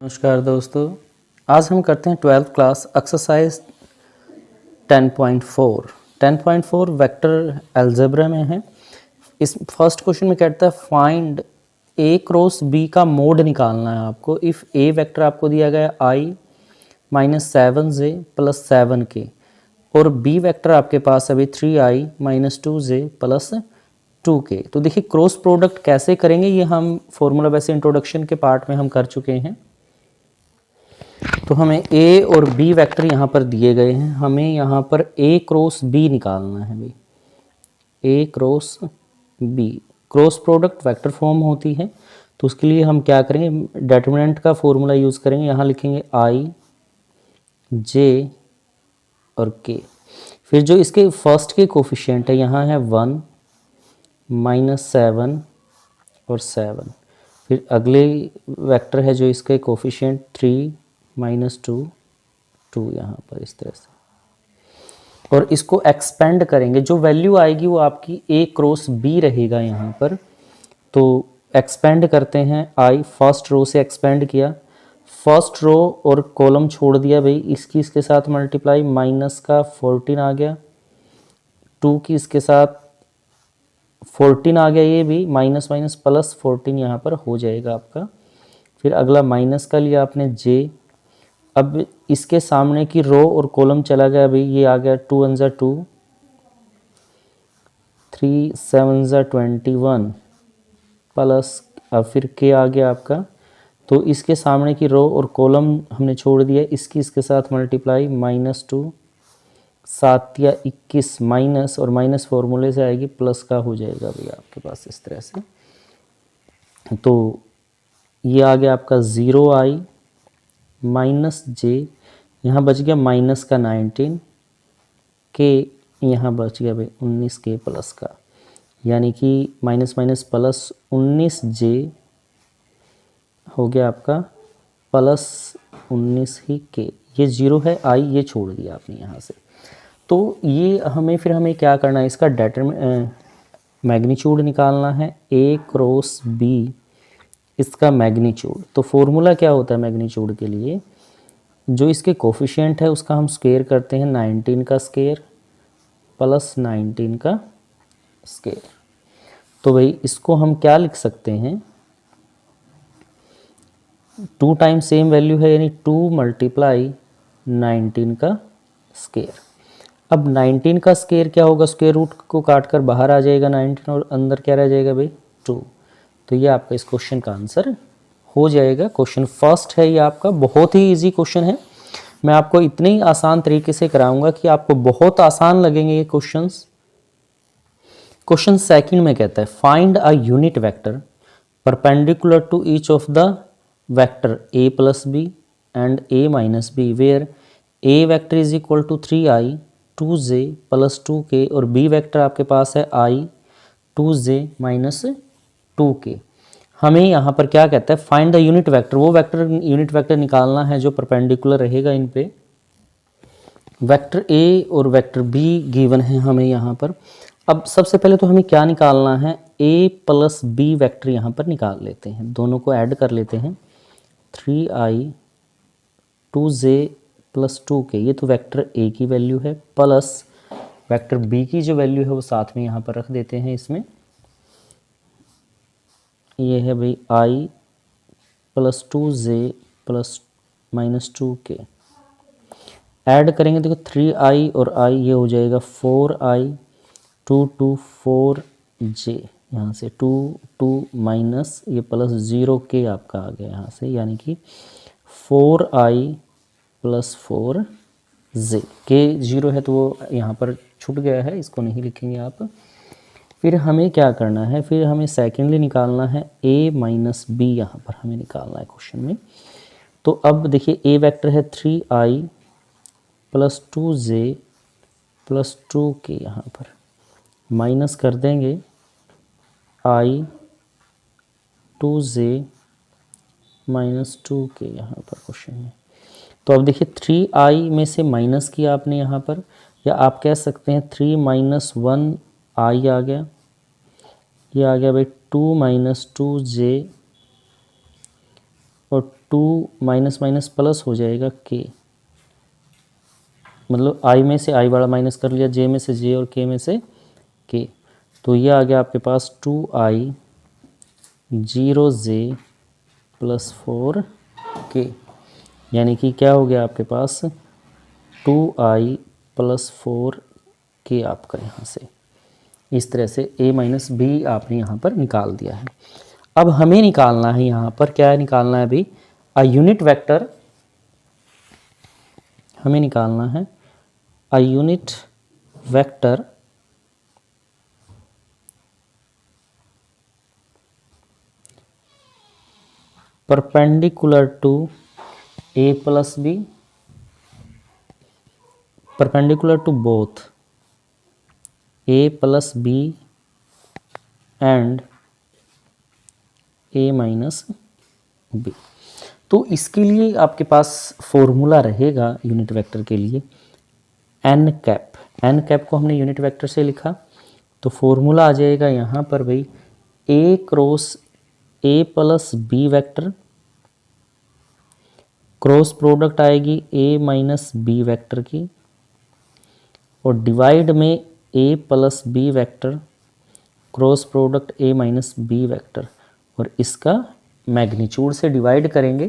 नमस्कार दोस्तों, आज हम करते हैं 12th class exercise 10.4 vector algebra में है। इस फर्स्ट क्वेश्चन में कहता है फाइंड ए क्रॉस बी का मोड निकालना है आपको। इफ़ ए वेक्टर आपको दिया गया आई माइनस 7j प्लस 7k और बी वेक्टर आपके पास अभी 3i minus 2j plus 2k। तो देखिए क्रॉस प्रोडक्ट कैसे करेंगे, ये हम फॉर्मूला वैसे इंट्रोडक्शन के पार्ट में हम कर चुके हैं। तो हमें a और b वेक्टर यहाँ पर दिए गए हैं, हमें यहाँ पर a क्रॉस b निकालना है भाई। a cross b cross product vector form होती है, तो उसके लिए हम क्या करेंगे, डिटरमिनेंट का फॉर्मूला यूज़ करेंगे। यहाँ लिखेंगे i j और k। फिर जो इसके फर्स्ट के कोफिशिएंट है यहाँ है 1 माइनस 7 और 7। फिर अगले वेक्टर है जो इसके कोफिशिएंट 3 माइनस 2 यहाँ पर इस तरह से, और इसको एक्सपेंड करेंगे। जो वैल्यू आएगी वो आपकी a क्रॉस b रहेगा यहाँ पर। तो एक्सपेंड करते हैं, i फर्स्ट रो से एक्सपेंड किया, फर्स्ट रो और कॉलम छोड़ दिया भाई, इसकी इसके साथ मल्टीप्लाई, माइनस का 14 आ गया, 2 की इसके साथ 14 आ गया, ये भी माइनस माइनस प्लस 14 यहाँ पर हो जाएगा आपका। फिर अगला माइनस का लिया आपने j, अब इसके सामने की रो और कॉलम चला गया भाई, ये आ गया 2 1 2 3 7 21 प्लस, अब फिर k आ गया आपका। तो इसके सामने की रो और कॉलम हमने छोड़ दिया, इसकी इसके साथ मल्टीप्लाई, माइनस 2 7 या 21 माइनस, और माइनस फॉर्मूले से आएगी प्लस का हो जाएगा भैया आपके पास इस तरह से। तो ये आ गया आपका 0i माइनस j, यहाँ बच गया माइनस का 19 k, यहाँ बच गया भाई 19k प्लस का, यानी कि माइनस माइनस प्लस 19j हो गया आपका प्लस 19 ही k। ये 0 है, i ये छोड़ दिया आपने यहाँ से। तो ये हमें क्या करना है, इसका मैग्नीट्यूड निकालना है, a क्रॉस b इसका मैग्नीट्यूड। तो फॉर्मूला क्या होता है मैग्नीट्यूड के लिए, जो इसके कोफिशिएंट है उसका हम स्क्वायर करते हैं, 19 का स्क्वायर प्लस 19 का स्क्वायर। तो भाई इसको हम क्या लिख सकते हैं, 2 टाइम सेम वैल्यू है, यानी 2 मल्टीप्लाई 19 का स्क्वायर। अब 19 का स्क्वायर क्या होगा, स्क्वायर रूट को काट कर बाहर आ जाएगा 19 और अंदर क्या रह जाएगा भाई 2। तो ये आपका इस क्वेश्चन का आंसर हो जाएगा। क्वेश्चन फर्स्ट है ये आपका, बहुत ही इजी क्वेश्चन है। मैं आपको इतने ही आसान तरीके से कराऊंगा कि आपको बहुत आसान लगेंगे ये क्वेश्चंस। क्वेश्चन सेकंड में कहता है find a unit vector perpendicular to each of the vector a plus B and a minus B where a vector is equal to 3i 2j plus 2k और b वेक्टर आपके पास है i 2j minus 2k। हमें यहाँ पर क्या कहता है, find the unit vector, वो वेक्टर यूनिट वेक्टर निकालना है जो परपेंडिकुलर रहेगा इन पे। वेक्टर a और वेक्टर b गिवन है हमें यहाँ पर। अब सबसे पहले तो हमें क्या निकालना है, a प्लस b वेक्टर यहाँ पर निकाल लेते हैं, दोनों को ऐड कर लेते हैं। 3i 2j प्लस 2k, ये तो वेक्टर a की वैल्यू है, प्लस वेक्टर b की जो वैल्यू है वो साथ में यहाँ पर रख देते हैं इसमें। ये है भाई i plus 2j plus minus 2k, add करेंगे देखो 3i और i, ये हो जाएगा 4i 2 2 4j, यहाँ से 2 2 माइनस ये प्लस 0k आपका आ गया यहाँ से, यानी कि 4i प्लस 4j। k 0 है तो वो यहाँ पर छूट गया है, इसको नहीं लिखेंगे आप। फिर हमें क्या करना है, फिर हमें सेकेंडली निकालना है a माइनस बी, यहाँ पर हमें निकालना है क्वेश्चन में। तो अब देखिए a वेक्टर है 3i plus 2j plus 2k, यहाँ पर माइनस कर देंगे i 2j माइनस 2k यहाँ पर क्वेश्चन में। तो अब देखिए 3i में से माइनस किया आपने यहाँ पर, या आप कह सकते हैं 3 माइनस 1 i आ गया, ये आ गया भाई 2 माइनस 2j और 2 माइनस माइनस प्लस हो जाएगा k, मतलब i में से i वाला माइनस कर लिया, j में से j और k में से k, तो ये आ गया आपके पास 2i 0j प्लस 4k, यानी कि क्या हो गया आपके पास 2i प्लस 4k आपका यहाँ से। इस तरह से a माइनस बी आपने यहाँ पर निकाल दिया है। अब हमें निकालना है यहाँ पर, क्या निकालना है अभी, अ यूनिट वेक्टर, हमें निकालना है a unit vector perpendicular to a plus B, perpendicular to both a plus B and a minus B. तो इसके लिए आपके पास फॉर्मूला रहेगा यूनिट वेक्टर के लिए एन कैप, एन कैप को हमने यूनिट वेक्टर से लिखा, तो फॉर्मूला आ जाएगा यहाँ पर भाई a cross a plus B vector, cross product आएगी a माइनस बी वेक्टर की, और डिवाइड में a plus B vector, cross product a minus B vector, और इसका मैग्नीट्यूड से डिवाइड करेंगे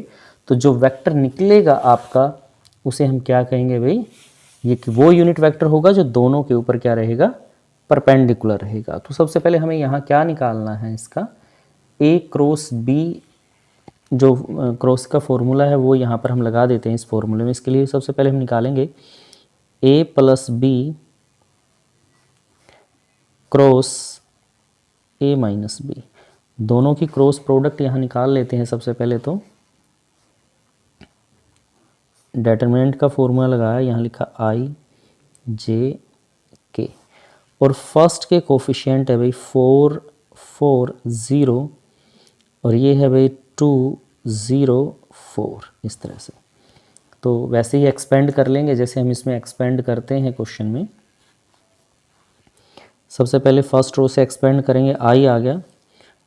तो जो वेक्टर निकलेगा आपका उसे हम क्या कहेंगे भाई, ये कि वो यूनिट वेक्टर होगा जो दोनों के ऊपर क्या रहेगा, परपेंडिकुलर रहेगा। तो सबसे पहले हमें यहाँ क्या निकालना है, इसका a क्रॉस b, जो क्रॉस का फॉर्मूला है वो यहाँ पर हम लगा देते हैं इस फॉर्मूले में। इसके लिए सबसे पहले हम निकालेंगे a plus B cross a minus B, दोनों की क्रॉस प्रोडक्ट यहाँ निकाल लेते हैं। सबसे पहले तो डिटरमिनेंट का फॉर्मूला लगाया, यहाँ लिखा i j k, और फर्स्ट के कोफिशिएंट है भाई 4 4 0, और ये है भाई 2 0 4, इस तरह से। तो वैसे ही एक्सपेंड कर लेंगे जैसे हम इसमें एक्सपेंड करते हैं क्वेश्चन में। सबसे पहले फर्स्ट रो से एक्सपेंड करेंगे, i आ गया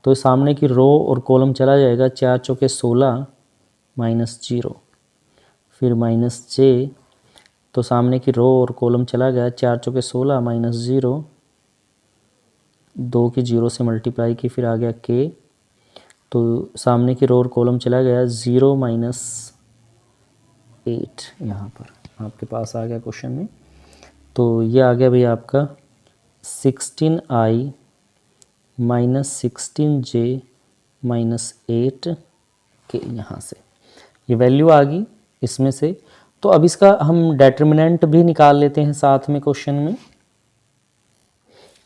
तो सामने की रो और कॉलम चला जाएगा, 4 चौके 16 माइनस 0, फिर माइनस j, तो सामने की रो और कॉलम चला गया, 4 चौके 16 माइनस 0, 2 की 0 से मल्टीप्लाई की, फिर आ गया k, तो सामने की रो और कॉलम चला गया 0 माइनस 8, यहाँ पर आपके पास आ गया क्वेश्चन में। तो ये आ गया भाई आपका 16i minus 16j minus 8k, यहाँ से ये वैल्यू आ गई इसमें से। तो अब इसका हम डेटर्मिनेंट भी निकाल लेते हैं साथ में क्वेश्चन में।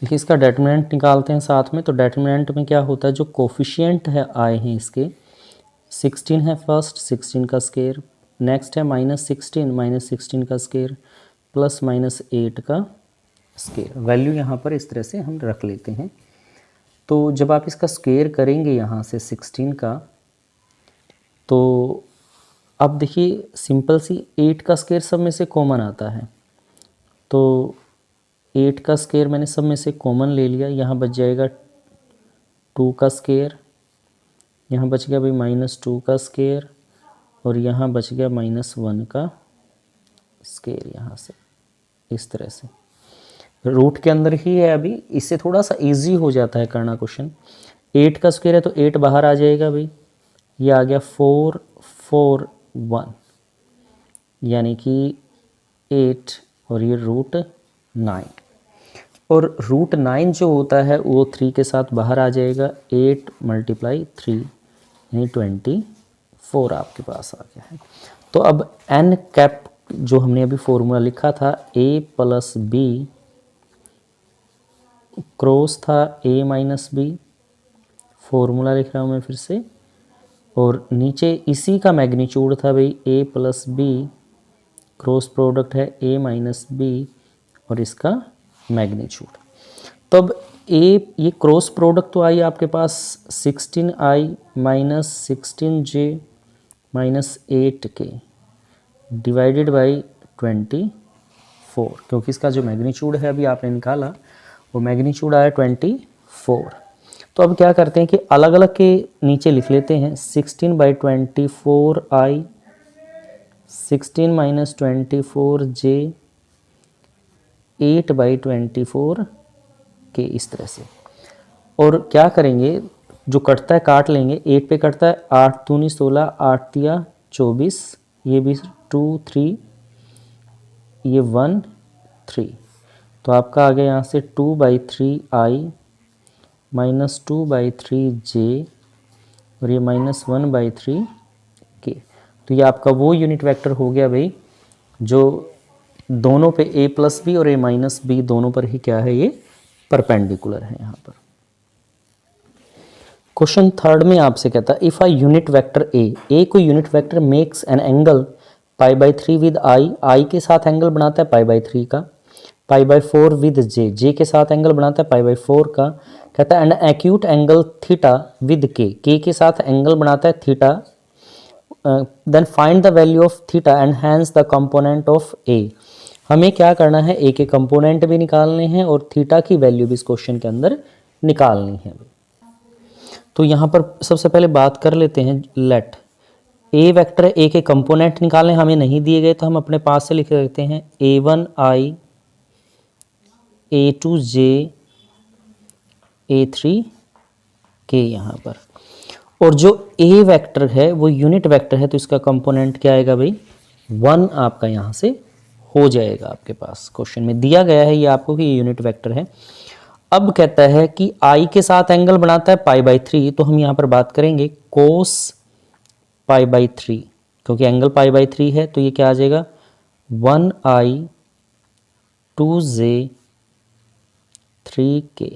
देखिए इसका डेटर्मिनेंट निकालते हैं साथ में, तो डेटर्मिनेंट में क्या होता है, जो कोफिशिएंट है आए हैं इसके 16 है फर्स्ट, 16 का स्क्वायर, नेक्स्ट है माइनस 16 का स्क्वायर, प्लस माइनस 8 का स्क्वायर। वैल्यू यहाँ पर इस तरह से हम रख लेते हैं। तो जब आप इसका स्क्वायर करेंगे यहाँ से 16 का, तो अब देखिए सिंपल सी 8 का स्क्वायर सब में से कॉमन आता है, तो 8 का स्क्वायर मैंने सब में से कॉमन ले लिया, यहाँ बच जाएगा 2 का स्क्वायर, यहाँ बच गया भाई माइनस 2 का स्क्वायर, और यहाँ बच गया माइनस 1 का स्क्वायर, यहाँ से इस तरह से रूट के अंदर ही है। अभी इससे थोड़ा सा इजी हो जाता है करना क्वेश्चन। 8 का स्क्वायर है तो 8 बाहर आ जाएगा भाई, ये आ गया 4 4 1, यानी कि 8 और ये रूट 9, और रूट 9 जो होता है वो 3 के साथ बाहर आ जाएगा, 8 मल्टीप्लाई 3 यानी 24 आपके पास आ गया है। तो अब एन कैप जो हमने अभी फॉर्मूला लिखा था a प्लस बी क्रॉस था a माइनस बी, फॉर्मूला लिख रहा हूँ मैं फिर से, और नीचे इसी का मैग्नीट्यूड था भाई a plus B, cross product है a माइनस बी और इसका मैग्नीट्यूड। तो अब ये क्रॉस प्रोडक्ट तो आई आपके पास 16i minus 16j minus 8k divided by 24, क्योंकि इसका जो मैग्नीट्यूड है अभी आपने निकाला वो मैग्नीट्यूड आया 24। तो अब क्या करते हैं कि अलग अलग के नीचे लिख लेते हैं 16/24i, 16 माइनस 24j, 8/24 इस तरह से। और क्या करेंगे, जो कटता है काट लेंगे, 8 पे कटता है, 8 दूनी 16, 8 तिया 24, ये भी 2 3, ये 1 3, तो आपका आ गया यहाँ से 2/3i माइनस 2/3j और ये माइनस 1/3k। तो ये आपका वो यूनिट वेक्टर हो गया भाई जो दोनों पे a प्लस बी और a माइनस बी दोनों पर ही क्या है, ये परपेंडिकुलर है यहाँ पर। क्वेश्चन थर्ड में आपसे कहता है if a unit vector a कोई unit vector makes an angle π/3 with i के साथ एंगल बनाता है π/3 का, π/4 विद j के साथ एंगल बनाता है π/4 का, कहता है and acute angle theta with k के साथ एंगल बनाता है theta, then find the value of theta and hence the component of a। हमें क्या करना है, a के कंपोनेंट भी निकालने हैं और थीटा की वैल्यू भी इस क्वेश्चन के अंदर निकालनी है। तो यहाँ पर सबसे पहले बात कर लेते हैं, लेट a वेक्टर a के कंपोनेंट निकालने हमें नहीं दिए गए, तो हम अपने पास से लिख लेते हैं a1i, a2j, a3k यहाँ पर। और जो a वेक्टर है वो यूनिट वेक्टर है, तो इसका कंपोनेंट क्या आएगा भाई, 1 आपका यहाँ से हो जाएगा। आपके पास क्वेश्चन में दिया गया है ये आपको कि ये यूनिट वेक्टर है। अब कहता है कि i के साथ एंगल बनाता है π/3, तो हम यहाँ पर बात करेंगे कोस π/3, क्योंकि एंगल π/3 है, तो ये क्या आ जाएगा 1i 2j 3k,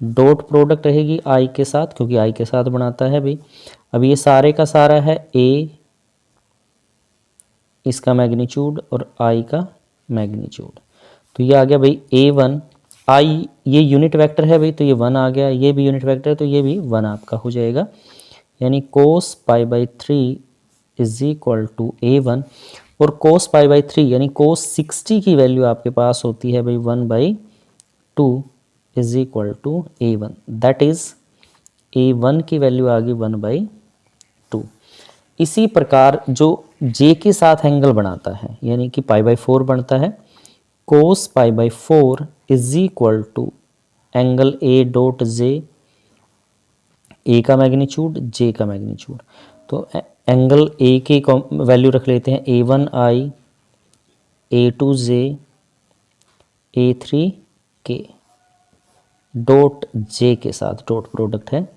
dot product रहेगी i के साथ, क्योंकि i के साथ बनाता है भाई। अब ये सारे का सारा है a, इसका मैग्नीट्यूड और i का मैग्नीट्यूड, तो ये आ गया भाई a1 i, ये यूनिट वेक्टर है भाई, तो ये 1 आ गया, ये भी यूनिट वेक्टर है तो ये भी 1 आपका हो जाएगा, यानी cos π/3 is equal to a1। और cos π/3 यानी cos 60 की वैल्यू आपके पास होती है भाई 1/2 is equal to a1, that is a1 की वैल्यू आ गई 1/2। इसी प्रकार जो j के साथ एंगल बनाता है यानी कि π/4 बनता है, cos π/4 is equal to angle a dot j, a का मैग्नीट्यूड j का मैग्नीट्यूड, तो एंगल a की वैल्यू रख लेते हैं a1i, a2j, a3k dot j के साथ, डॉट प्रोडक्ट है।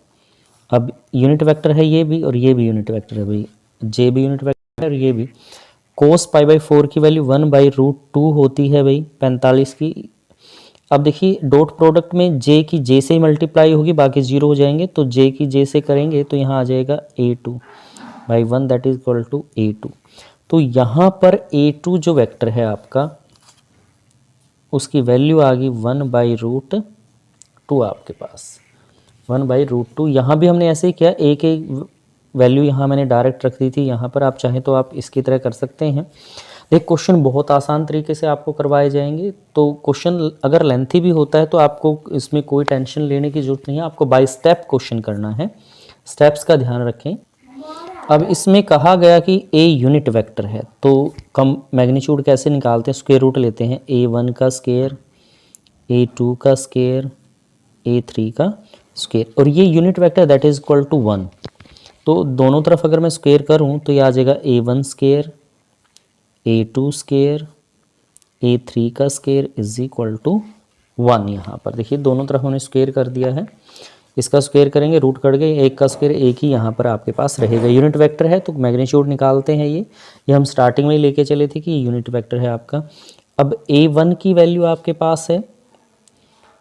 अब यूनिट वेक्टर है ये भी और ये भी यूनिट वेक्टर है भाई, j भी यूनिट वेक्टर है और ये भी। cos π/4 की वैल्यू 1/√2 होती है भाई 45 की। अब देखिए डॉट प्रोडक्ट में j की j से ही मल्टीप्लाई होगी, बाकी 0 हो जाएंगे, तो j की j से करेंगे तो यहाँ आ जाएगा a2/1 that is equal to a2। तो यहाँ पर a2 जो वेक्टर है आपका उसकी वैल्यू आ गई 1/√2 आपके पास, 1/√2। यहाँ भी हमने ऐसे ही किया, a के वैल्यू यहाँ मैंने डायरेक्ट रख दी थी, यहाँ पर आप चाहें तो आप इसकी तरह कर सकते हैं। देख क्वेश्चन बहुत आसान तरीके से आपको करवाए जाएंगे, तो क्वेश्चन अगर लेंथी भी होता है तो आपको इसमें कोई टेंशन लेने की ज़रूरत नहीं है, आपको बाय स्टेप क्वेश्चन करना है, स्टेप्स का ध्यान रखें। अब इसमें कहा गया कि a यूनिट वेक्टर है, तो कम मैग्नीट्यूड कैसे निकालते हैं, स्क्वायर रूट लेते हैं, a1 का स्क्वायर, a2 का स्क्वायर, a3 का स्क्वायर, और ये unit vector that is equal to 1। तो दोनों तरफ अगर मैं स्क्वायर करूं तो ये आ जाएगा a1 square, a2 square, a3 का स्क्वायर इज इक्वल टू 1। यहाँ पर देखिए दोनों तरफ हमने स्क्वायर कर दिया है, इसका स्क्वायर करेंगे रूट कट गए, एक का स्क्वायर एक ही यहाँ पर आपके पास रहेगा। यूनिट वेक्टर है तो मैग्नीट्यूड निकालते हैं, ये हम स्टार्टिंग में ही लेके चले थे कि यूनिट वेक्टर है आपका। अब a1 की वैल्यू आपके पास है,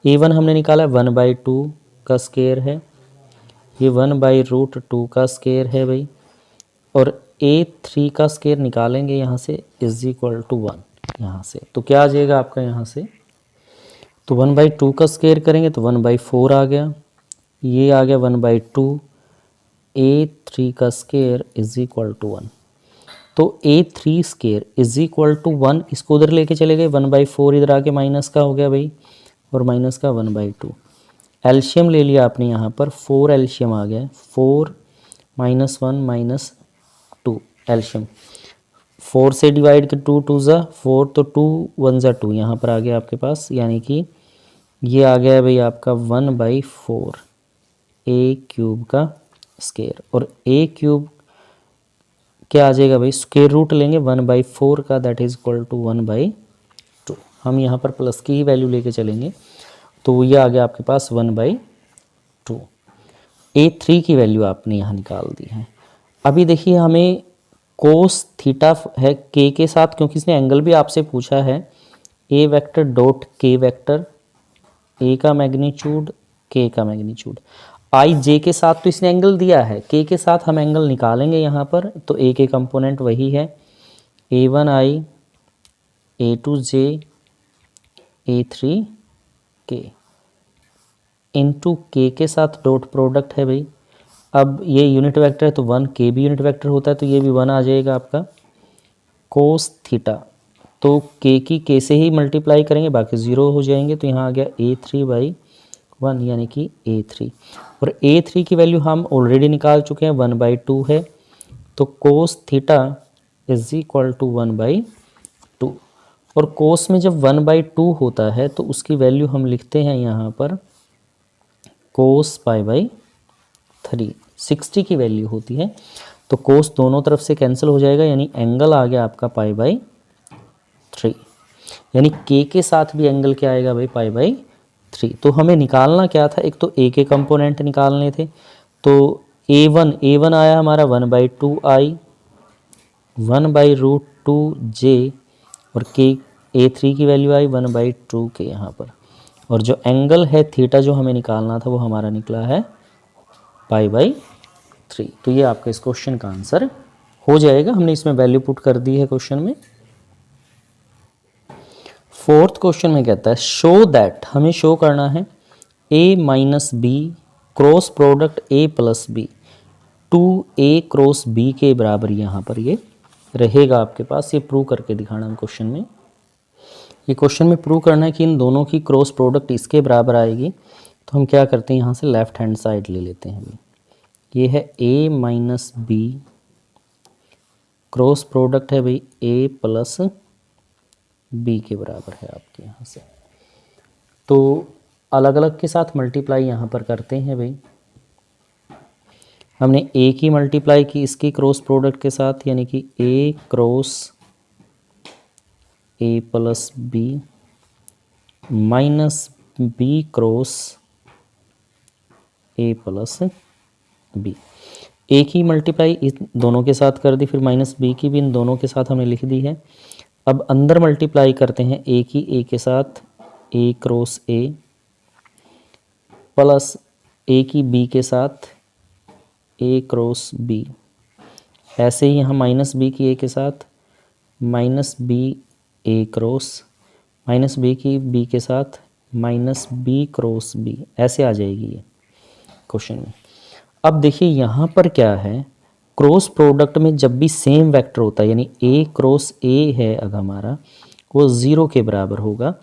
a1 हमने निकाला 1/2 का स्क्वायर है, ये 1/√2 का स्क्वायर है भाई, और a3 का स्क्वायर निकालेंगे यहाँ से इज इक्वल टू 1 यहाँ से, तो क्या आ जाएगा आपका यहाँ से, तो 1/2 का स्क्वायर करेंगे तो 1/4 आ गया, ये आ गया 1/2, a3 का स्क्वायर इज इक्वल टू 1। तो a3 square is equal to 1, इसको उधर लेके चले गए, 1/4 इधर आके माइनस का हो गया भाई, और माइनस का 1/2, एलशियम ले लिया आपने यहाँ पर, 4 एलशियम आ गया, 4 -1 -2 एलशियम, 4 से डिवाइड, तो 2 2 ज़ा 4, तो 2 1 ज़ा 2 यहाँ पर आ गया आपके पास, यानी कि ये आ गया भाई आपका 1/4 ए क्यूब का स्क्वायर। और ए क्यूब क्या आ जाएगा भाई, स्क्वायर रूट लेंगे 1/4 का, दैट इज इक्वल टू 1/2। हम यहाँ पर प्लस की ही वैल्यू लेके चलेंगे, तो ये आ गया आपके पास 1/2। A3 की वैल्यू आपने यहाँ निकाल दी है। अभी देखिए हमें कोस थीटा है के साथ, क्योंकि इसने एंगल भी आपसे पूछा है, ए वेक्टर डॉट के वेक्टर, ए का मैग्नीट्यूड के का मैग्नीट्यूड, आई जे के साथ तो इसने एंगल दिया है, के साथ हम एंगल निकालेंगे यहाँ पर। तो ए के कंपोनेंट वही है, A1i A2j A3k इंटू के साथ डॉट प्रोडक्ट है भाई। अब ये यूनिट वेक्टर है तो 1 के भी यूनिट वेक्टर होता है, तो ये भी 1 आ जाएगा आपका। कोस थीटा, तो के से ही मल्टीप्लाई करेंगे, बाकी 0 हो जाएंगे, तो यहाँ आ गया A3/1 यानी कि A3। और A3 की वैल्यू हम ऑलरेडी निकाल चुके हैं, 1/2 है, तो cos theta is equal to 1/2। और कोस में जब 1/2 होता है तो उसकी वैल्यू हम लिखते हैं यहाँ पर कोस π/3, 60 की वैल्यू होती है। तो कोस दोनों तरफ से कैंसिल हो जाएगा, यानी एंगल आ गया आपका π/3, यानी के साथ भी एंगल क्या आएगा भाई, π/3। तो हमें निकालना क्या था, एक तो ए के कंपोनेंट निकालने थे, तो A1 आया हमारा 1/2i 1/√2j, और के A3 की वैल्यू आई 1/2 के यहाँ पर। और जो एंगल है थीटा जो हमें निकालना था वो हमारा निकला है π/3। तो ये आपका इस क्वेश्चन का आंसर हो जाएगा, हमने इसमें वैल्यू पुट कर दी है क्वेश्चन में। फोर्थ क्वेश्चन में कहता है शो दैट, हमें शो करना है a minus B cross product a plus B 2a cross b के बराबर यहाँ पर ये रहेगा आपके पास। ये प्रूव करके दिखाना है क्वेश्चन में। ये क्वेश्चन में प्रूव करना है कि इन दोनों की क्रॉस प्रोडक्ट इसके बराबर आएगी। तो हम क्या करते हैं, यहाँ से लेफ्ट हैंड साइड ले लेते हैं। ये है a minus B, cross product है भाई a प्लस b के बराबर है आपके यहाँ से। तो अलग अलग के साथ मल्टीप्लाई यहाँ पर करते हैं भाई। हमने a की मल्टीप्लाई की इसकी क्रॉस प्रोडक्ट के साथ, यानी कि a cross a plus B minus b cross a plus b। a की मल्टीप्लाई इस दोनों के साथ कर दी, फिर माइनस b की भी इन दोनों के साथ हमने लिख दी है। अब अंदर मल्टीप्लाई करते हैं a की a के साथ, a cross a plus a की b के साथ a क्रॉस b। ऐसे ही यहाँ माइनस b की a के साथ minus b a cross, minus b की b के साथ माइनस b क्रॉस b, ऐसे आ जाएगी ये क्वेश्चन में। अब देखिए यहाँ पर क्या है, क्रॉस प्रोडक्ट में जब भी सेम वेक्टर होता है, यानी a क्रॉस a है अगर हमारा, वो 0 के बराबर होगा,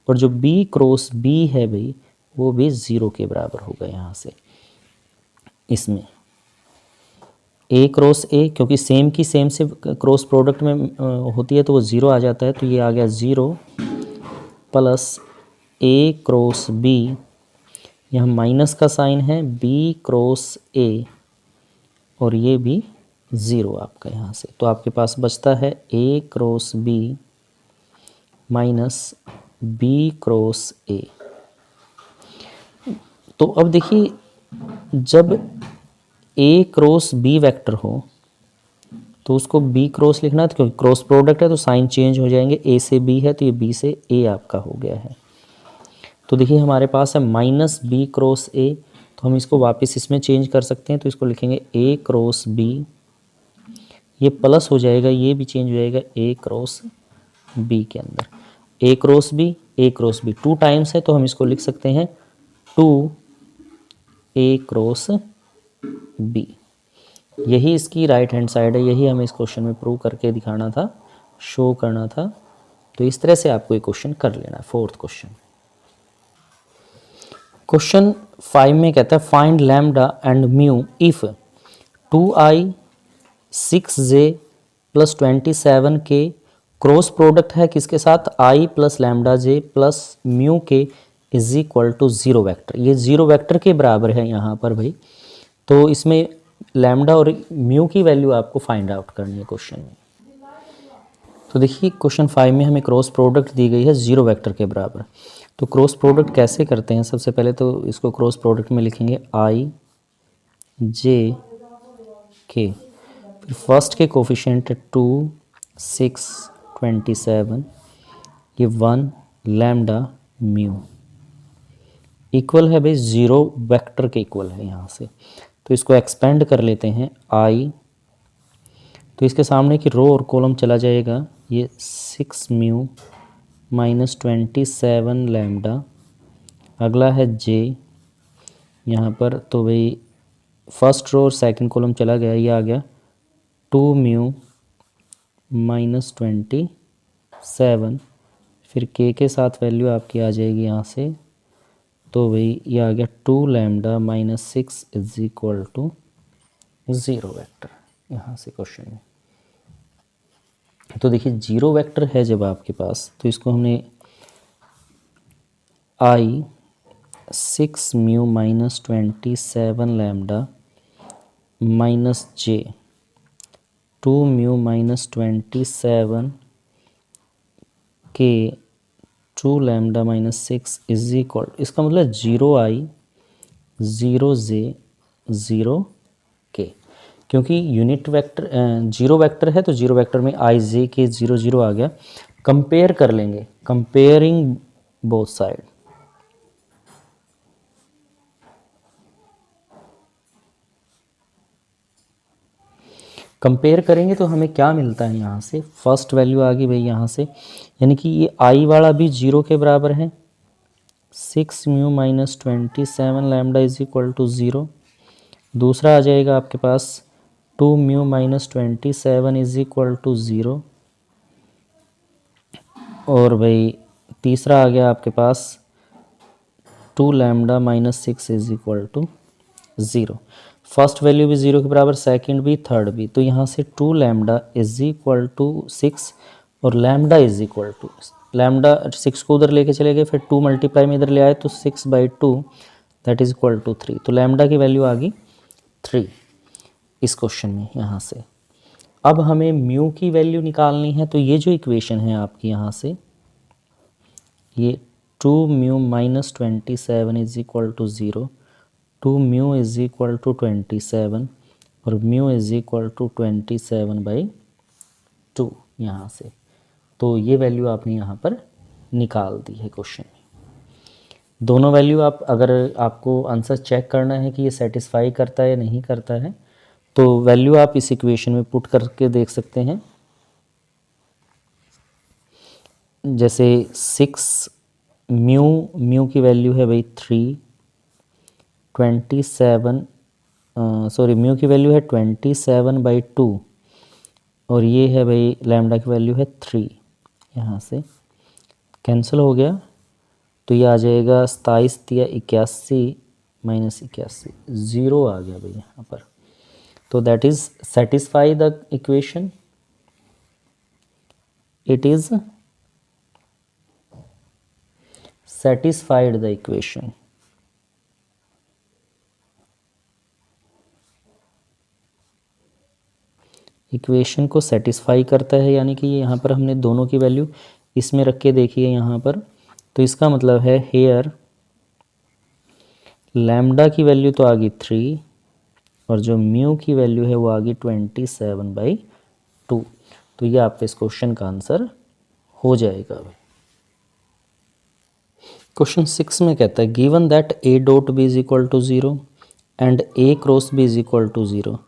और जो b क्रॉस b है भाई वो भी 0 के बराबर होगा। यहाँ से इसमें a क्रॉस a, क्योंकि सेम की सेम से क्रॉस प्रोडक्ट में होती है तो वो 0 आ जाता है, तो ये आ गया 0 प्लस a क्रॉस b, यहाँ माइनस का साइन है, b क्रॉस a, और ये भी 0 आपका यहाँ से। तो आपके पास बचता है a cross b minus b cross a। तो अब देखिए जब a क्रॉस b वेक्टर हो तो उसको b क्रॉस लिखना है, तो क्योंकि क्रॉस प्रोडक्ट है तो साइन चेंज हो जाएंगे, a से b है तो ये b से a आपका हो गया है। तो देखिए हमारे पास है माइनस b क्रॉस a, तो हम इसको वापस इसमें चेंज कर सकते हैं, तो इसको लिखेंगे a क्रॉस b, ये प्लस हो जाएगा, ये भी चेंज हो जाएगा a क्रॉस b के अंदर, a क्रॉस b 2 टाइम्स है, तो हम इसको लिख सकते हैं 2a क्रॉस b। यही इसकी राइट हैंड साइड है, यही हमें इस क्वेश्चन में प्रूव करके दिखाना था, शो करना था। तो इस तरह से आपको ये क्वेश्चन कर लेना है। फोर्थ क्वेश्चन, क्वेश्चन 5 में कहता है find lambda and mu if 2i 6j plus 27 के क्रॉस प्रोडक्ट है किसके साथ i plus lambda j plus mu K is equal to zero vector. ये जीरो वेक्टर के बराबर है यहाँ पर भाई। तो इसमें लैम्डा और म्यू की वैल्यू आपको फाइंड आउट करनी है क्वेश्चन में। तो देखिए क्वेश्चन 5 में हमें क्रॉस प्रोडक्ट दी गई है जीरो वेक्टर के बराबर। तो क्रॉस प्रोडक्ट कैसे करते हैं, सबसे पहले तो इसको क्रॉस प्रोडक्ट में लिखेंगे i j k, फिर फर्स्ट के कोफिशिएंट 2 6 27, ये 1 लैम्डा म्यू इक्वल है भाई जीरो वेक्टर के इक्वल है यहाँ से। तो इसको एक्सपेंड कर लेते हैं i, तो इसके सामने की रो और कॉलम चला जाएगा, ये 6 म्यू माइनस 27 लैम्डा, अगला है j यहाँ पर। तो भाई फर्स्ट रो और सेकंड कॉलम चला गया, ये आ गया 2 म्यू माइनस 27, फिर k के साथ वैल्यू आपकी आ जाएगी यहाँ से। तो भाई ये आ गया 2 lambda minus 6 is equal to zero vector यहाँ से क्वेश्चन में। तो देखिए जीरो वेक्टर है जब आपके पास, तो इसको हमने i 6 mu minus 27 lambda minus j 2 mu minus 27 के 2 लैम्डा माइनस 6 इज इक्वल, इसका मतलब 0i 0j 0k, क्योंकि यूनिट वेक्टर जीरो वेक्टर है तो जीरो वेक्टर में i j के 0 0 आ गया। कंपेयर कर लेंगे, कंपेयरिंग बोथ साइड, कंपेयर करेंगे तो हमें क्या मिलता है यहाँ से, फर्स्ट वैल्यू आ गई भाई यहाँ से, यानी कि ये i वाला भी 0 के बराबर है, 6 mu minus 27 lambda is equal to 0। दूसरा आ जाएगा आपके पास 2 mu minus 27 is equal to 0, और भाई तीसरा आ गया आपके पास 2 lambda minus 6 is equal to 0। First value भी 0 के बराबर, सेकंड भी, थर्ड भी। तो यहाँ से 2 लैम्डा इज इक्वल टू 6 और lambda is equal to, lambda 6 को उधर लेके चले गए, फिर 2 मल्टीप्लाई में इधर ले आए तो 6/2 दैट इज इक्वल टू 3। तो लैम्डा की वैल्यू आ गई 3 इस क्वेश्चन में यहाँ से। अब हमें म्यू की वैल्यू निकालनी है, तो ये जो इक्वेशन है आपकी यहाँ से, ये 2 mu minus 27 is equal to 0, 2 mu is equal to 27 और म्यू इज इक्वल टू 27/2 यहाँ से। तो ये वैल्यू आपने यहाँ पर निकाल दी है क्वेश्चन में। दोनों वैल्यू आप, अगर आपको आंसर चेक करना है कि ये सेटिस्फाई करता है या नहीं करता है, तो वैल्यू आप इस इक्वेशन में पुट करके देख सकते हैं। जैसे 6 म्यू की वैल्यू है भाई 3, 27 सॉरी म्यू की वैल्यू है 27/2 और ये है भाई लैम्डा की वैल्यू है 3, यहाँ से कैंसिल हो गया, तो ये आ जाएगा 27 या 81 माइनस 81, 0 आ गया भाई यहाँ पर। तो that is satisfy the equation, it is satisfied the equation. Equation को सेटिस्फाई करता है, यानी कि यहाँ पर हमने दोनों की वैल्यू इसमें रख के देखी है यहाँ पर। तो इसका मतलब है हेयर लैम्डा की वैल्यू तो आ गई 3 और जो म्यू की वैल्यू है वो आ गई 27/2। तो ये आपके इस क्वेश्चन का आंसर हो जाएगा भाई। क्वेश्चन 6 में कहता है given that a dot b is equal to 0 and a cross b is equal to 0,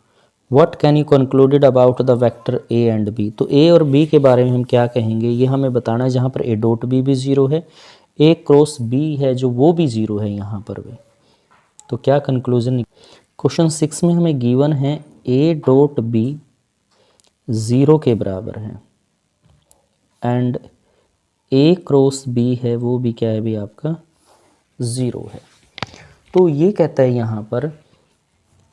what can you concluded about the vector a and b। तो a और b के बारे में हम क्या कहेंगे, ये हमें बताना है। जहाँ पर a डॉट b भी 0 है, a क्रॉस b है जो वो भी 0 है यहाँ पर भी। तो क्या कंक्लूजन, क्वेश्चन 6 में हमें गिवन है a डॉट b 0 के बराबर है एंड a क्रॉस b है वो भी क्या है भी आपका 0 है। तो ये कहता है यहाँ पर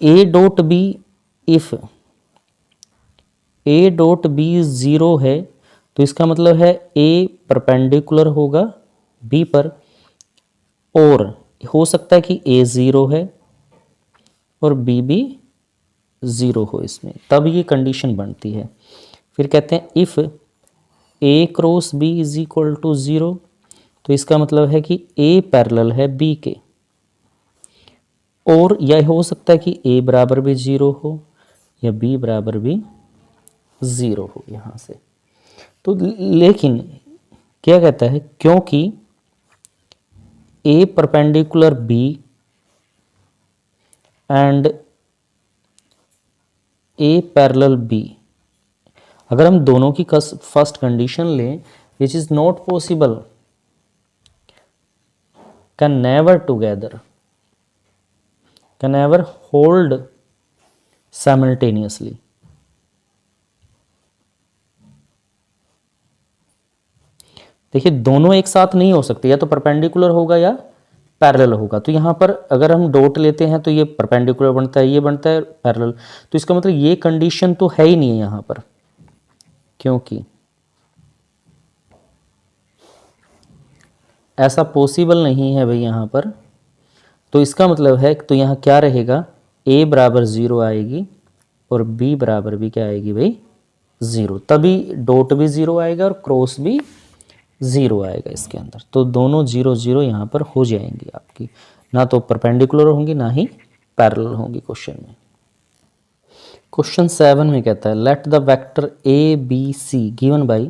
A dot B, if A dot B 0 है तो इसका मतलब है ए परपेंडिकुलर होगा बी पर, और हो सकता है कि ए 0 है और बी भी 0 हो इसमें, तब ये कंडीशन बनती है। फिर कहते हैं if A cross B is equal to 0, तो इसका मतलब है कि ए पैरेलल है बी के, और यह हो सकता है कि ए बराबर भी 0 हो या बी बराबर भी 0 हो यहाँ से। तो लेकिन क्या कहता है, क्योंकि A perpendicular B and A parallel B, अगर हम दोनों की फर्स्ट कंडीशन लें, which is not possible, can never together, can never hold simultaneously. देखिए दोनों एक साथ नहीं हो सकते, या तो परपेंडिकुलर होगा या पैरेलल होगा। तो यहाँ पर अगर हम डॉट लेते हैं तो ये परपेंडिकुलर बनता है, ये बनता है पैरेलल, तो इसका मतलब ये कंडीशन तो है ही नहीं है यहाँ पर, क्योंकि ऐसा पॉसिबल नहीं है भाई यहाँ पर। तो इसका मतलब है, तो यहाँ क्या रहेगा, a बराबर 0 आएगी और b बराबर भी क्या आएगी भाई 0, तभी डॉट भी 0 आएगा और क्रॉस भी 0 आएगा इसके अंदर। तो दोनों 0 0 यहाँ पर हो जाएंगी आपकी, ना तो परपेंडिकुलर होंगी ना ही पैरेलल होंगी क्वेश्चन में। क्वेश्चन 7 में कहता है let the vector A B C given by,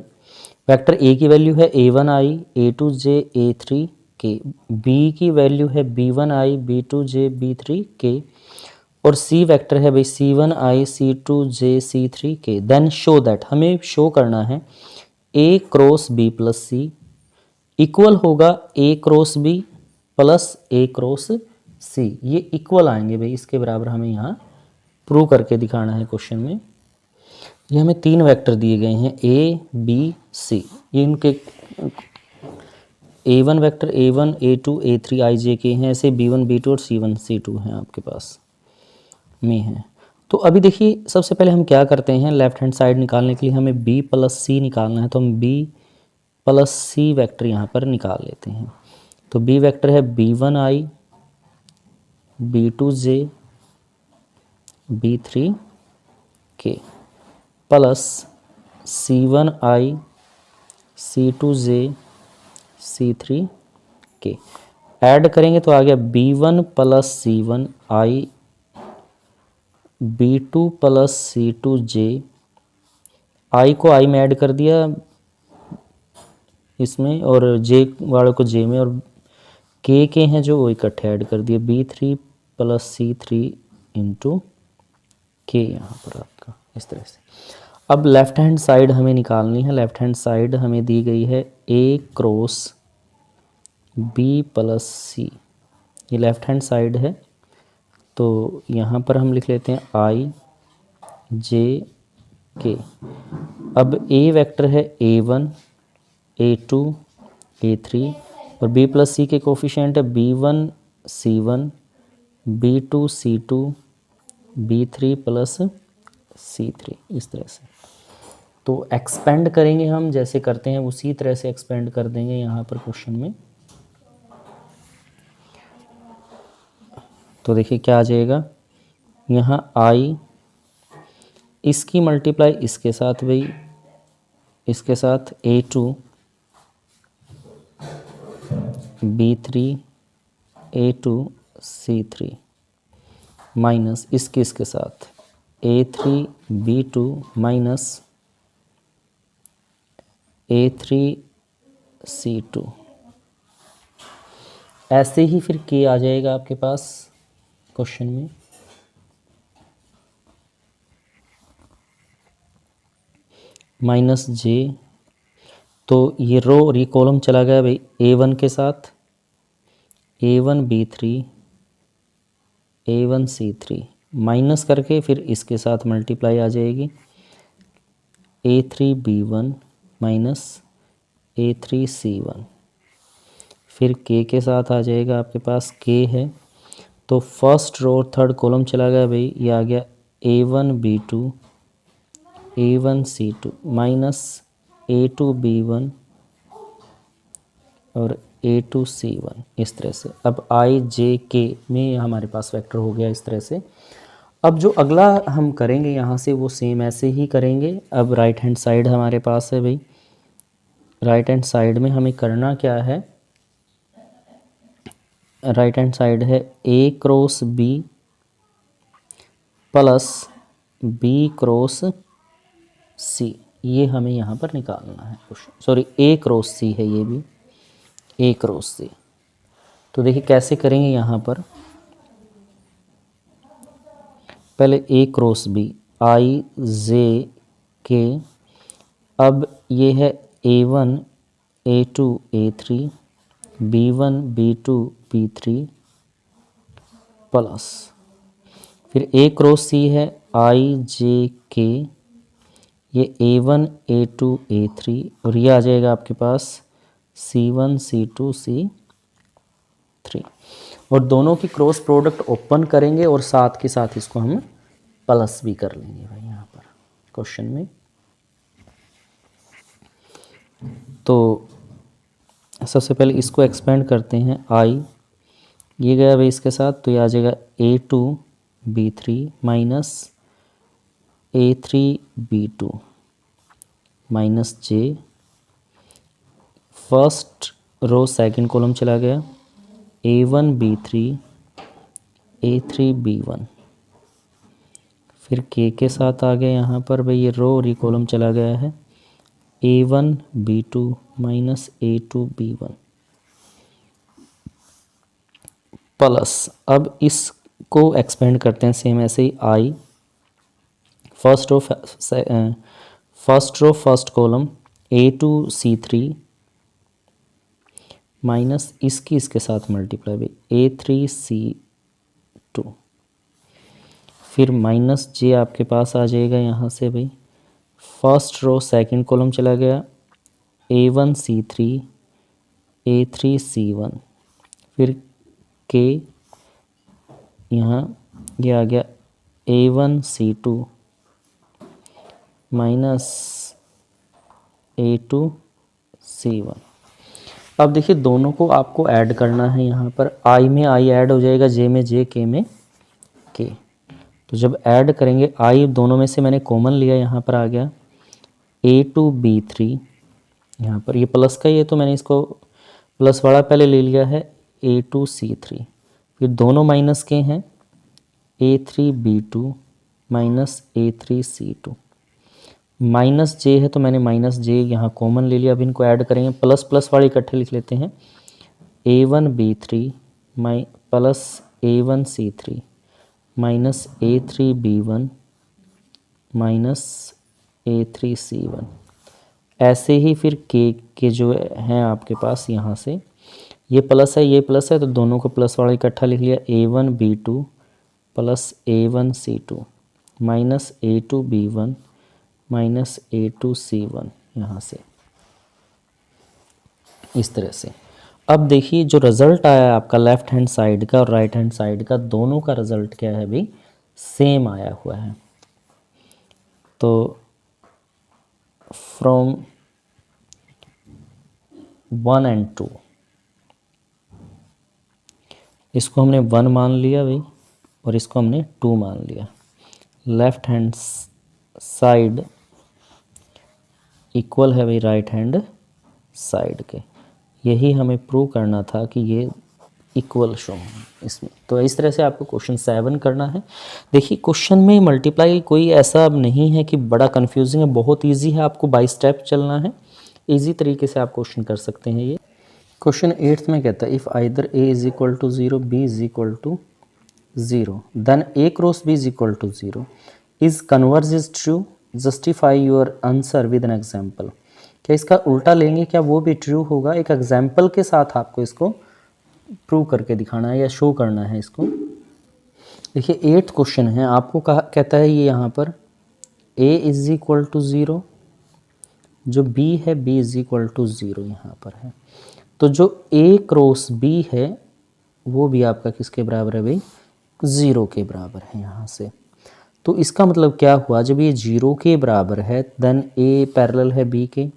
vector A की वैल्यू है a1i a2j a3k, बी की वैल्यू है b1i b2j b3k, और सी वेक्टर है भाई c1i c2j c3k। Then show that, हमें शो करना है a cross b plus C equal होगा a cross b plus a cross c, ये इक्वल आएंगे भाई, इसके बराबर हमें यहाँ प्रूव करके दिखाना है क्वेश्चन में। ये हमें 3 वेक्टर दिए गए हैं a b c, ये इनके a1 vector a1 a2 a3 ij के हैं, ऐसे b1 b2 और c1 c2 हैं आपके पास में हैं। तो अभी देखिए सबसे पहले हम क्या करते हैं, लेफ्ट हैंड साइड निकालने के लिए हमें b प्लस सी निकालना है, तो हम b प्लस सी वेक्टर यहाँ पर निकाल लेते हैं। तो b वेक्टर है b1i b2j b3k plus c1i c2j c3k, add करेंगे तो आ गया b1 plus c1i b2 plus c2j, i को i में ऐड कर दिया इसमें, और j वालों को j में, और k के हैं जो वो इकट्ठे ऐड कर दिए, b3 plus c3 into k यहाँ पर आपका इस तरह से। अब लेफ्ट हैंड साइड हमें निकालनी है, लेफ्ट हैंड साइड हमें दी गई है a क्रॉस b प्लस सी, ये लेफ्ट हैंड साइड है, तो यहाँ पर हम लिख लेते हैं i j k। अब a वेक्टर है a1 a2 a3, और b प्लस सी के कोफिशिएंट है b1 c1 b2 c2 b3 plus c3, इस तरह से। तो एक्सपेंड करेंगे हम, जैसे करते हैं उसी तरह से एक्सपेंड कर देंगे यहाँ पर क्वेश्चन में। तो देखिए क्या आ जाएगा, यहाँ i इसकी मल्टीप्लाई इसके साथ भाई, इसके साथ a2 b3 a2 c3 minus इसके साथ a3 b2 minus a3 c2, ऐसे ही फिर k आ जाएगा आपके पास क्वेश्चन में। माइनस j, तो ये रो और ये कॉलम चला गया भाई a1 के साथ, a1 b3 a1 c3 minus करके फिर इसके साथ मल्टीप्लाई आ जाएगी a3 b1 minus a3 c1, फिर k के साथ आ जाएगा आपके पास, k है तो फर्स्ट रो थर्ड कॉलम चला गया भाई, ये आ गया A1 B2 A1 C2 minus A2 B1 और A2 C1 इस तरह से। अब I J K में हमारे पास वेक्टर हो गया इस तरह से। अब जो अगला हम करेंगे यहाँ से वो सेम ऐसे ही करेंगे। अब राइट हैंड साइड हमारे पास है भाई, राइट हैंड साइड में हमें करना क्या है, राइट हैंड साइड है A cross B plus B cross C, ये हमें यहाँ पर निकालना है question, sorry A cross C है ये भी, A क्रॉस C। तो देखिए कैसे करेंगे यहाँ पर, पहले A cross B I J K, अब ये है A1 A2 A3 B1 B2 B3 plus फिर A क्रॉस C है I J K, ये A1 A2 A3 और ये आ जाएगा आपके पास C1 C2 C3, और दोनों की क्रॉस प्रोडक्ट ओपन करेंगे और साथ के साथ इसको हम प्लस भी कर लेंगे भाई यहाँ पर क्वेश्चन में। तो सबसे पहले इसको एक्सपेंड करते हैं, I ये गया भाई इसके साथ, तो ये आ जाएगा A2 B3 minus A3 B2 minus J, first row second column चला गया A1 B3 A3 B1, फिर K के साथ आ गया यहाँ पर भाई, ये रो और ये कॉलम चला गया है A1 B2 minus A2 B1 plus, अब इसको एक्सपेंड करते हैं सेम ऐसे ही, I first row first column A2 C3 minus इसकी इसके साथ मल्टीप्लाई भाई A3 C2, फिर माइनस J आपके पास आ जाएगा यहाँ से भाई, फर्स्ट रो सेकंड कॉलम चला गया A1 C3 A3 C1, फिर K यहाँ ये आ गया A1 C2 minus A2 C1। अब देखिए दोनों को आपको ऐड करना है, यहाँ पर I में I ऐड हो जाएगा, J में J, K में K। तो जब ऐड करेंगे I दोनों में से मैंने कॉमन लिया, यहाँ पर आ गया A2 B3, यहाँ पर ये प्लस का ही है तो मैंने इसको प्लस वाला पहले ले लिया है A2 C3, फिर दोनों माइनस के हैं A3 B2 minus A3 C2, minus J है तो मैंने माइनस J यहाँ कॉमन ले लिया। अब इनको ऐड करेंगे, प्लस प्लस वाले इकट्ठे लिख लेते हैं, A1 B3 plus A1 C3 minus A3 B1 minus A3 C1। ऐसे ही फिर K के जो हैं आपके पास यहाँ से, ये प्लस है ये प्लस है तो दोनों को प्लस वाला इकट्ठा लिख लिया, A1 B2 plus A1 C2 minus A2 B1 minus A2 C1 यहाँ से इस तरह से। अब देखिए जो रिज़ल्ट आया है आपका लेफ़्ट हैंड साइड का और राइट हैंड साइड का, दोनों का रिज़ल्ट क्या है भाई, सेम आया हुआ है। तो फ्रॉम 1 and 2 इसको हमने 1 मान लिया भाई और इसको हमने 2 मान लिया, लेफ़्ट हैंड साइड इक्वल है भाई राइट हैंड साइड के। यही हमें प्रूव करना था कि ये इक्वल शो है इसमें। तो इस तरह से आपको क्वेश्चन 7 करना है। देखिए क्वेश्चन में मल्टीप्लाई कोई ऐसा नहीं है कि बड़ा कंफ्यूजिंग है, बहुत इजी है, आपको बाय स्टेप चलना है, इजी तरीके से आप क्वेश्चन कर सकते हैं। ये क्वेश्चन 8 में कहता है if either A is equal to 0 B is equal to 0 then A cross B is equal to 0 is converse is true, justify your answer with an example. क्या इसका उल्टा लेंगे, क्या वो भी ट्रू होगा? एक एग्जाम्पल के साथ आपको इसको प्रूव करके दिखाना है या शो करना है इसको। देखिए 8th क्वेश्चन है, आपको कहा कहता है ये यहाँ पर A इज इक्वल टू 0, जो B है B इज इक्वल टू 0 यहाँ पर है। तो जो A क्रॉस B है वो भी आपका किसके बराबर है भाई, 0 के बराबर है यहाँ से। तो इसका मतलब क्या हुआ, जब ये 0 के बराबर है देन ए पैरेलल है बी के।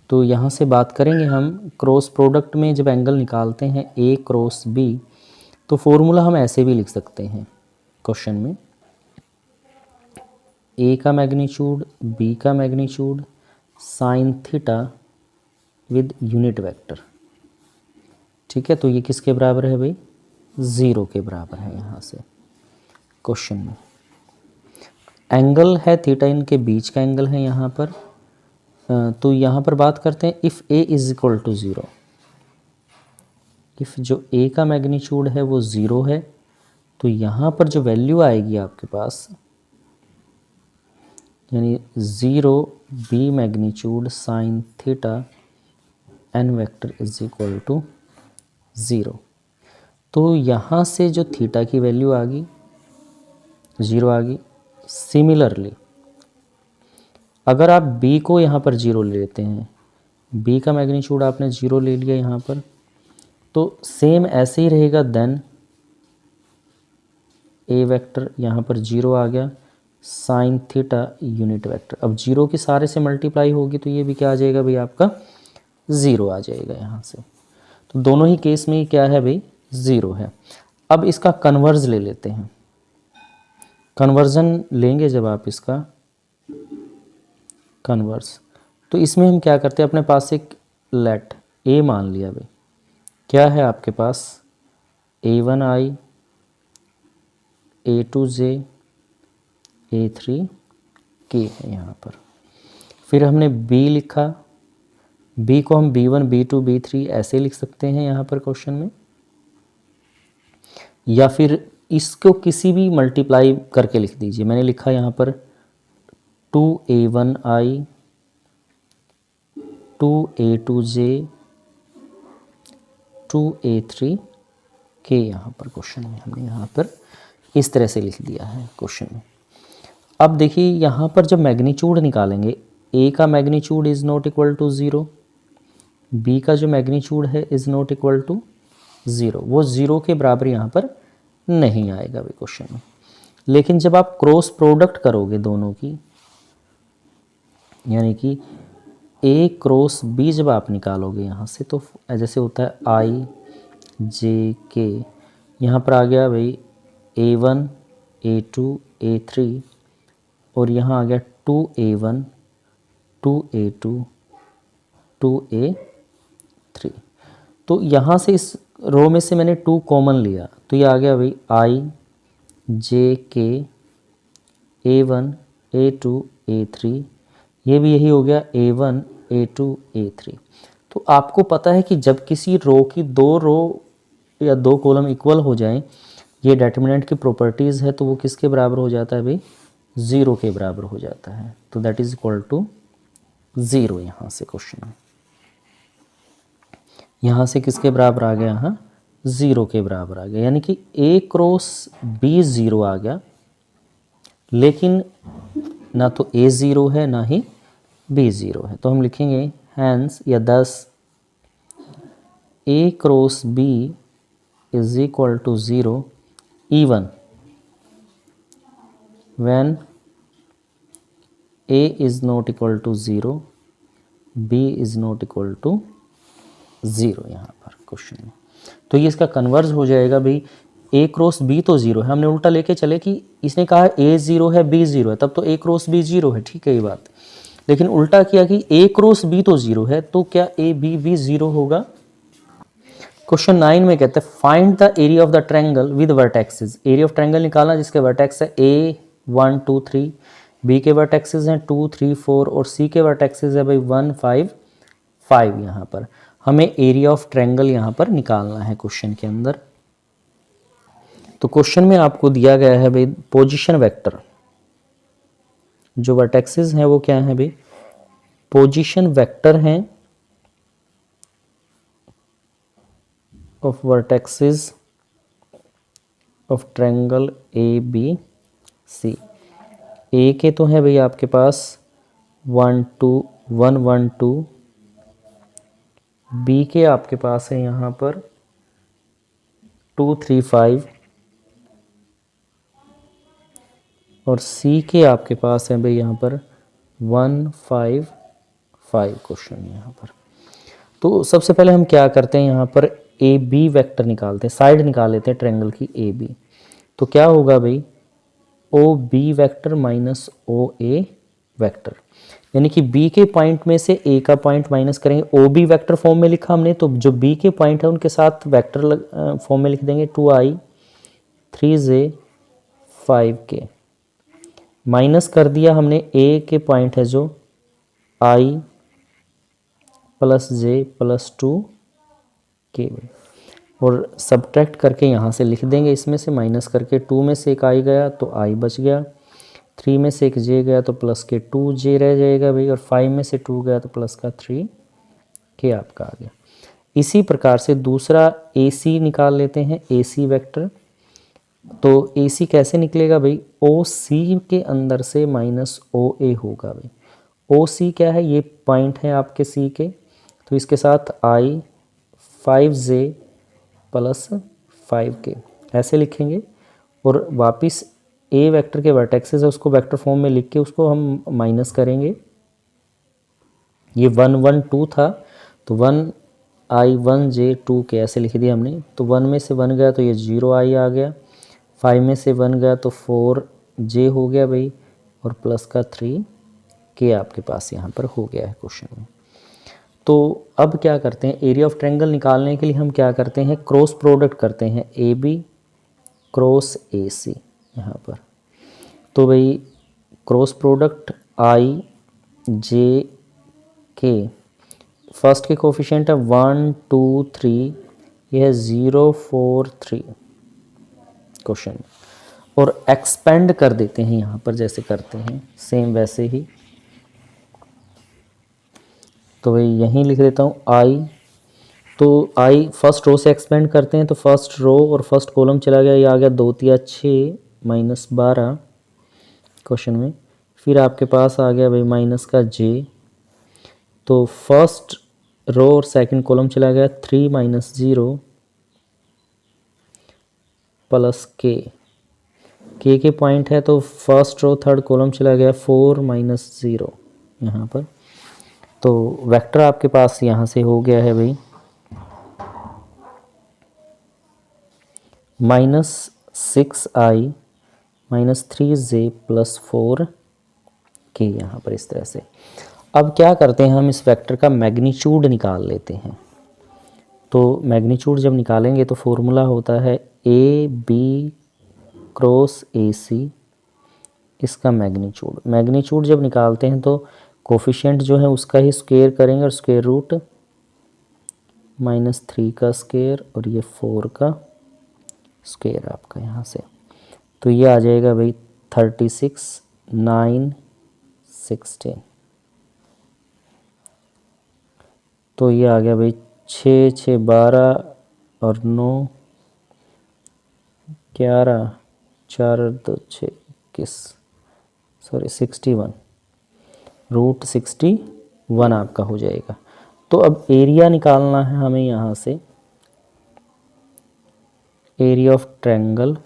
तो यहाँ से बात करेंगे हम क्रॉस प्रोडक्ट में जब एंगल निकालते हैं ए क्रॉस बी, तो फॉर्मूला हम ऐसे भी लिख सकते हैं क्वेश्चन में, ए का मैग्नीट्यूड बी का magnitude sine theta with unit vector. ठीक है, तो ये किसके बराबर है भाई, 0 के बराबर है यहाँ से क्वेश्चन में। एंगल है थीटा, इनके बीच का एंगल है यहाँ पर। तो यहाँ पर बात करते हैं if A is equal to 0, if जो ए का मैग्नीट्यूड है वो 0 है, तो यहाँ पर जो वैल्यू आएगी आपके पास, यानी 0 B magnitude sine theta n vector is equal to 0। तो यहाँ से जो थीटा की वैल्यू आ गई 0 आ गई। सिमिलरली अगर आप b को यहाँ पर 0 ले लेते हैं, b का मैग्नीट्यूड आपने 0 ले लिया यहाँ पर, तो सेम ऐसे ही रहेगा। देन a वेक्टर यहाँ पर 0 आ गया, साइन थीटा यूनिट वेक्टर। अब 0 की सारे से मल्टीप्लाई होगी तो ये भी क्या आ जाएगा भाई, आपका 0 आ जाएगा यहाँ से। तो दोनों ही केस में क्या है भाई, 0 है। अब इसका कन्वर्ज ले लेते हैं। कन्वर्जन लेंगे जब आप इसका कन्वर्स, तो इसमें हम क्या करते हैं, अपने पास एक लेट a मान लिया भाई, क्या है आपके पास a1i a2j a3k है यहाँ पर। फिर हमने b लिखा, b को हम b1 b2 b3 ऐसे लिख सकते हैं यहाँ पर क्वेश्चन में, या फिर इसको किसी भी मल्टीप्लाई करके लिख दीजिए। मैंने लिखा यहाँ पर 2a1i 2a2j 2a3k यहाँ पर क्वेश्चन में हमने यहाँ पर इस तरह से लिख दिया है क्वेश्चन में। अब देखिए यहाँ पर जब मैग्नीट्यूड निकालेंगे, a का magnitude is not equal to 0, b का जो मैग्नीट्यूड है इज़ नॉट इक्वल टू 0, वो 0 के बराबर यहाँ पर नहीं आएगा भाई क्वेश्चन में। लेकिन जब आप क्रॉस प्रोडक्ट करोगे दोनों की, यानी कि a क्रॉस b जब आप निकालोगे यहाँ से, तो जैसे होता है i j k, यहाँ पर आ गया भाई a1 a2 a3, और यहाँ आ गया 2a1 2a2 2a3। तो यहाँ से इस रो में से मैंने 2 कॉमन लिया, तो ये आ गया भाई i j k a1 a2 a3, ये भी यही हो गया a1 a2 a3। तो आपको पता है कि जब किसी रो की 2 रो या 2 कॉलम इक्वल हो जाएं, ये डिटरमिनेंट की प्रॉपर्टीज़ है, तो वो किसके बराबर हो जाता है भाई, 0 के बराबर हो जाता है। तो दैट इज इक्वल टू 0 यहाँ से क्वेश्चन में, यहाँ से किसके बराबर आ गया, यहाँ 0 के बराबर आ गया। यानी कि a क्रॉस b 0 आ गया, लेकिन ना तो a 0 है ना ही b 0 है। तो हम लिखेंगे हैंस या thus a cross b is equal to 0 even when a is not equal to 0 b is not equal to 0 यहाँ पर क्वेश्चन में। तो ये इसका कन्वर्ज हो जाएगा भाई, a क्रॉस b तो 0 है, हमने उल्टा लेके चले कि इसने कहा a 0 है b 0 है, तब तो a क्रॉस b 0 है, ठीक है ये बात। लेकिन उल्टा किया कि a क्रॉस b तो 0 है, तो क्या a b भी 0 होगा। क्वेश्चन 9 में कहते हैं find the area of the triangle with vertexes. Area of triangle निकालना जिसके वर्टेक्स है a 1 2 3, b के वर्टेक्सेस हैं 2 3 4 और c के वर्टेक्सेस है भाई 1 5 5। यहाँ पर हमें एरिया ऑफ ट्रायंगल यहाँ पर निकालना है क्वेश्चन के अंदर। तो क्वेश्चन में आपको दिया गया है भाई पोजीशन वेक्टर, जो वर्टेक्सेस हैं वो क्या है भाई, पोजीशन वेक्टर हैं of vertexes of triangle ABC। ए के तो है भाई आपके पास 1 2 1 1 2, बी के आपके पास है यहाँ पर 2 3 5, और सी के आपके पास है भाई यहाँ पर 155 क्वेश्चन यहाँ पर। तो सबसे पहले हम क्या करते हैं, यहाँ पर ए बी वेक्टर निकालते हैं, साइड निकाल लेते हैं ट्रायंगल की ए बी। तो क्या होगा भाई, O B vector minus O ए वेक्टर, यानी कि बी के पॉइंट में से ए का पॉइंट माइनस करेंगे। ओ बी वेक्टर फॉर्म में लिखा हमने, तो जो बी के पॉइंट है उनके साथ वेक्टर फॉर्म में लिख देंगे 2i 3j 5k, माइनस कर दिया हमने ए के पॉइंट है जो i plus J plus 2k, और सब्ट्रैक्ट करके यहाँ से लिख देंगे, इसमें से माइनस करके 2 में से एक i गया तो i बच गया, 3 में से एक j गया तो प्लस के 2j रह जाएगा भाई, और 5 में से 2 गया तो प्लस का 3k आपका आ गया। इसी प्रकार से दूसरा AC निकाल लेते हैं, AC वेक्टर। तो AC कैसे निकलेगा भाई, OC के अंदर से माइनस OA होगा भाई। OC क्या है, ये पॉइंट है आपके C के, तो इसके साथ i 5j प्लस 5k ऐसे लिखेंगे, और वापस ए वेक्टर के वर्टेक्सेस है उसको वेक्टर फॉर्म में लिख के उसको हम माइनस करेंगे। ये 1 1 2 था, तो 1i 1j 2k ऐसे लिख दिया हमने। तो 1 में से 1 गया तो ये 0i आ गया, 5 में से 1 गया तो 4j हो गया भाई, और प्लस का 3k आपके पास यहाँ पर हो गया है क्वेश्चन में। तो अब क्या करते हैं, एरिया ऑफ ट्रायंगल निकालने के लिए हम क्या करते हैं, क्रॉस प्रोडक्ट करते हैं, ए बी क्रॉस ए सी यहाँ पर। तो भाई क्रॉस प्रोडक्ट आई जे के, फर्स्ट के कोफिशिएंट है 1 2 3, यह है 0 4 3 क्वेश्चन, और एक्सपेंड कर देते हैं यहाँ पर जैसे करते हैं सेम वैसे ही। तो भाई यहीं लिख देता हूँ आई, तो आई फर्स्ट रो से एक्सपेंड करते हैं, तो फर्स्ट रो और फर्स्ट कॉलम चला गया, ये आ गया 2 3 6 माइनस 12 क्वेश्चन में। फिर आपके पास आ गया भाई माइनस का जे, तो फर्स्ट रो और सेकंड कॉलम चला गया 3 माइनस 0 प्लस के के पॉइंट है, तो फर्स्ट रो थर्ड कॉलम चला गया 4 माइनस 0 यहाँ पर। तो वेक्टर आपके पास यहाँ से हो गया है भाई minus 6i minus 3j plus 4k यहाँ पर इस तरह से। अब क्या करते हैं, हम इस वेक्टर का मैग्नीट्यूड निकाल लेते हैं। तो मैग्नीट्यूड जब निकालेंगे तो फॉर्मूला होता है ए बी क्रॉस ए सी, इसका मैग्नीट्यूड जब निकालते हैं तो कोफिशिएंट जो है उसका ही स्क्वायर करेंगे, और स्क्वायर रूट -3 का स्क्वायर और ये 4 का स्क्वायर आपका यहाँ से। तो ये आ जाएगा भाई 36 9 16। तो ये आ गया भाई 6 6 12 और 9 11 4 2 6 21, सॉरी 61, रूट 61 आपका हो जाएगा। तो अब एरिया निकालना है हमें यहाँ से, area of triangle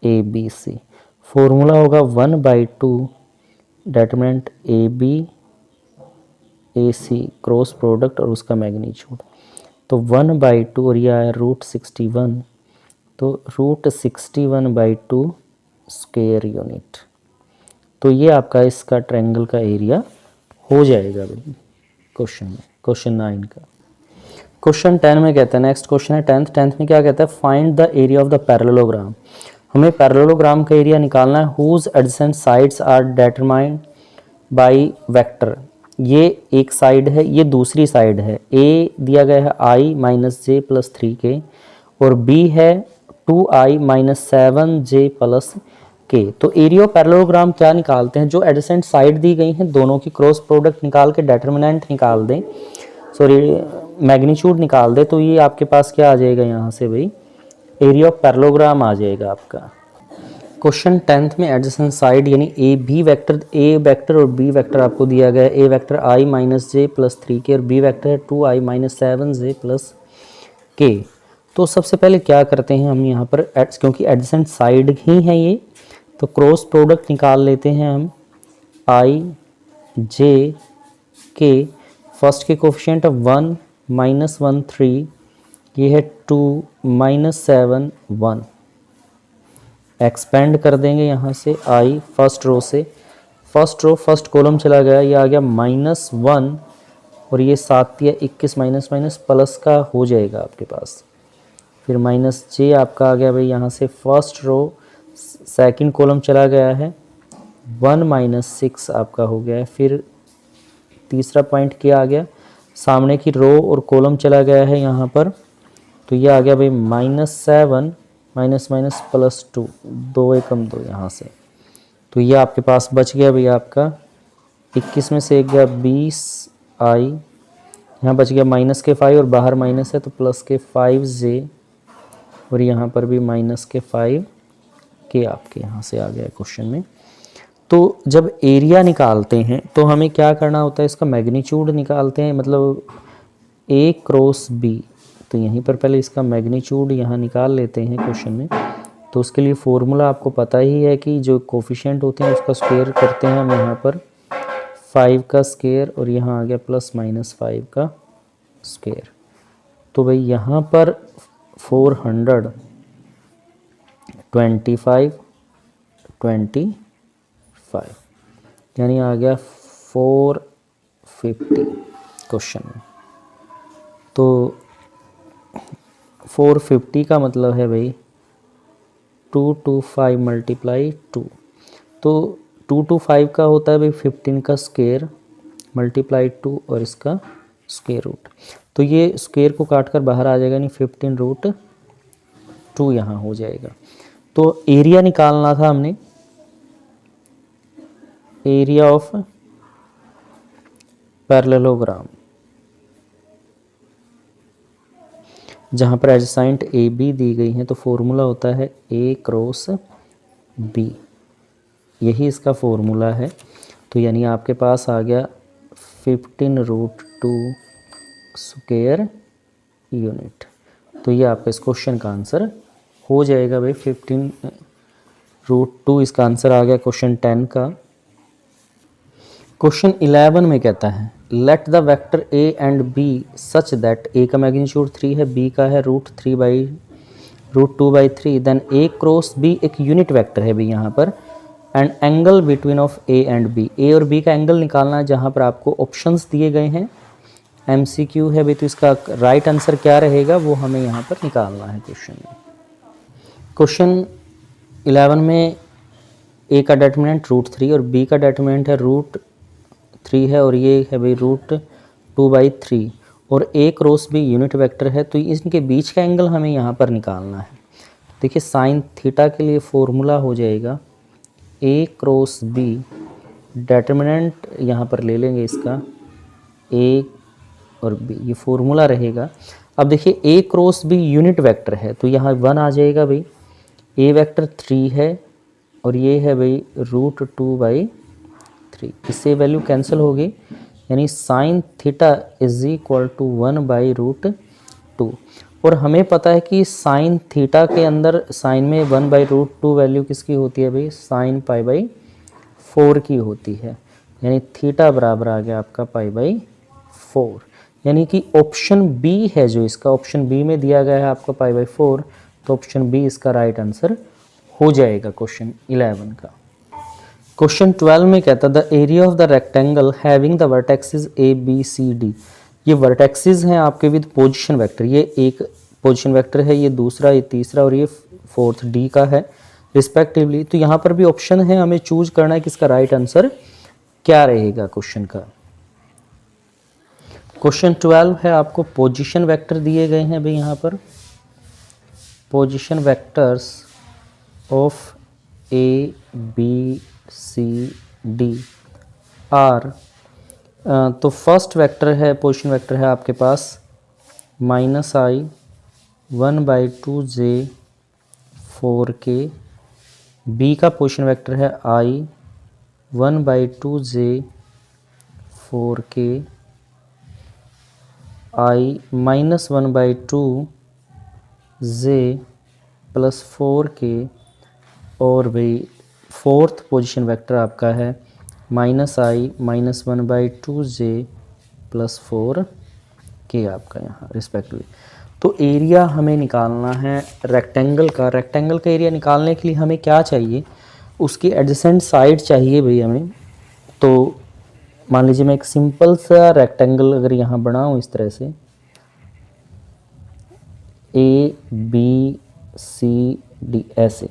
A B C. Formula होगा 1/2 determinant A B A C cross product और उसका मैग्नीट्यूड। तो 1/2 और यह है रूट 61, तो रूट 61/2 स्क्वायर यूनिट। तो ये आपका इसका ट्रायंगल का एरिया हो जाएगा भाई क्वेश्चन में, क्वेश्चन 9 का। क्वेश्चन 10 में कहता है, नेक्स्ट क्वेश्चन है 10th में क्या कहता है, find the area of the parallelogram. हमें पैरेललोग्राम का एरिया निकालना है, whose adjacent sides are determined by vector. ये एक साइड है, ये दूसरी साइड है। ए दिया गया है i minus J plus 3k और b है 2i minus 7j plus k। तो एरिया ऑफ पैरेललोग्राम क्या निकालते हैं, जो एडजेसेंट साइड दी गई हैं दोनों की क्रॉस प्रोडक्ट निकाल के डिटरमिनेंट निकाल दें, सॉरी मैग्नीट्यूड निकाल दे, तो ये आपके पास क्या आ जाएगा यहाँ से भाई, एरिया ऑफ पैरेललोग्राम आ जाएगा आपका। क्वेश्चन 10th में एडजेसेंट साइड यानी ए वेक्टर और बी वेक्टर आपको दिया गया है। A vector i minus J plus 3k और बी वेक्टर है 2i minus 7j plus k। तो सबसे पहले क्या करते हैं हम यहाँ पर, क्योंकि एडजेसेंट साइड ही है ये, तो क्रॉस प्रोडक्ट निकाल लेते हैं हम आई जे के। फर्स्ट के कोफिशिएंट 1 -1 3, ये है 2 -7 1। एक्सपेंड कर देंगे यहाँ से आई फर्स्ट रो से, फर्स्ट रो फर्स्ट कॉलम चला गया, ये आ गया -1 और ये 7 या 21 माइनस माइनस प्लस का हो जाएगा आपके पास। फिर माइनस जे आपका आ गया भाई यहाँ से फर्स्ट रो सेकंड कॉलम चला गया है 1 - 6 आपका हो गया है। फिर तीसरा पॉइंट क्या आ गया, सामने की रो और कॉलम चला गया है यहाँ पर, तो ये आ गया भाई -7 माइनस माइनस +2, 2 एकम 2 यहाँ से, तो ये आपके पास बच गया भाई आपका 21 में से एक गया 20 आई, यहाँ बच गया माइनस के 5 और बाहर माइनस है तो प्लस के 5 जे, और यहाँ पर भी माइनस के 5 के आपके यहाँ से आ गया क्वेश्चन में। तो जब एरिया निकालते हैं तो हमें क्या करना होता है, इसका मैग्नीट्यूड निकालते हैं, मतलब ए क्रॉस बी, तो यहीं पर पहले इसका मैग्नीट्यूड यहाँ निकाल लेते हैं क्वेश्चन में। तो उसके लिए फॉर्मूला आपको पता ही है कि जो कोफिशिएंट होते हैं उसका स्क्वायर करते हैं हम यहाँ पर 5 का स्क्वायर, और यहाँ आ गया +-5 का स्क्वायर। तो भाई यहाँ पर 425 यानी आ गया 450 क्वेश्चन में। तो 450 का मतलब है भाई 225 × 2, तो 225 का होता है भाई 15 का स्क्वायर × 2 और इसका स्क्वायर रूट, तो ये स्क्वायर को काट कर बाहर आ जाएगा, यानी 15√2 यहाँ हो जाएगा। तो एरिया निकालना था हमने, एरिया ऑफ पैरेललोग्राम, जहाँ पर एडजेसेंट ए बी दी गई हैं, तो फॉर्मूला होता है ए क्रॉस बी, यही इसका फॉर्मूला है। तो यानी आपके पास आ गया 15√2 स्क्वायर यूनिट, तो ये आपका इस क्वेश्चन का आंसर हो जाएगा भाई 15√2 इसका आंसर आ गया क्वेश्चन 10 का। क्वेश्चन 11 में कहता है let the vector A and B such that A का मैग्नीट्यूड 3 है, बी का है √2/3, देन ए क्रॉस बी एक यूनिट वेक्टर है भाई यहाँ पर, and angle between of A and B, A और बी का एंगल निकालना है, जहाँ पर आपको ऑप्शंस दिए गए हैं, एमसीक्यू है भाई, तो इसका राइट आंसर क्या रहेगा वो हमें यहाँ पर निकालना है क्वेश्चन में। क्वेश्चन 11 में ए का डिटरमिनेंट √3 और बी का डिटरमिनेंट है √3 है, और ये है भाई √2/3, और ए क्रॉस बी यूनिट वेक्टर है, तो इनके बीच का एंगल हमें यहाँ पर निकालना है। देखिए साइन थीटा के लिए फॉर्मूला हो जाएगा ए क्रॉस बी, डिटरमिनेंट यहाँ पर ले लेंगे इसका ए और बी, ये फॉर्मूला रहेगा। अब देखिए ए क्रॉस बी यूनिट वेक्टर है, तो यहाँ 1 आ जाएगा भाई, ए वेक्टर 3 है और ये है भाई √2/3, इससे वैल्यू कैंसिल होगी, यानी साइन थीटा = 1/√2, और हमें पता है कि साइन थीटा के अंदर साइन में 1/√2 वैल्यू किसकी होती है भाई, साइन π/4 की होती है, यानी थीटा बराबर आ गया आपका π/4, यानी कि ऑप्शन बी है जो इसका, ऑप्शन बी में दिया गया है आपका π/4, तो ऑप्शन बी इसका राइट आंसर हो जाएगा क्वेश्चन 11 का। क्वेश्चन 12 में कहता है the area of the rectangle having the vertexes A B C D, ये वर्टेक्सेस हैं आपके विद पोजीशन वेक्टर, ये एक पोजीशन वेक्टर है, ये दूसरा, ये तीसरा और ये फोर्थ डी का है रिस्पेक्टिवली। तो यहाँ पर भी ऑप्शन है, हमें चूज करना है कि इसका राइट आंसर क्या रहेगा क्वेश्चन का। क्वेश्चन 12 है, आपको पोजीशन वेक्टर दिए गए हैं भाई, यहाँ पर position vectors of A B C D are, तो फर्स्ट वेक्टर है, पोजीशन वेक्टर है आपके पास -i 1/2j 4k, बी का पोजीशन वेक्टर है i 1/2j 4k, i -1/2j + 4k, और भाई फोर्थ पोजीशन वेक्टर आपका है -i -1/2j + 4k आपका यहाँ रिस्पेक्टिवली। तो एरिया हमें निकालना है रेक्टेंगल का। रेक्टेंगल का एरिया निकालने के लिए हमें क्या चाहिए, उसकी एडजेसेंट साइड चाहिए भाई हमें। तो मान लीजिए मैं एक सिंपल सा रेक्टेंगल अगर यहाँ बनाऊँ इस तरह से, ABCD ऐसे,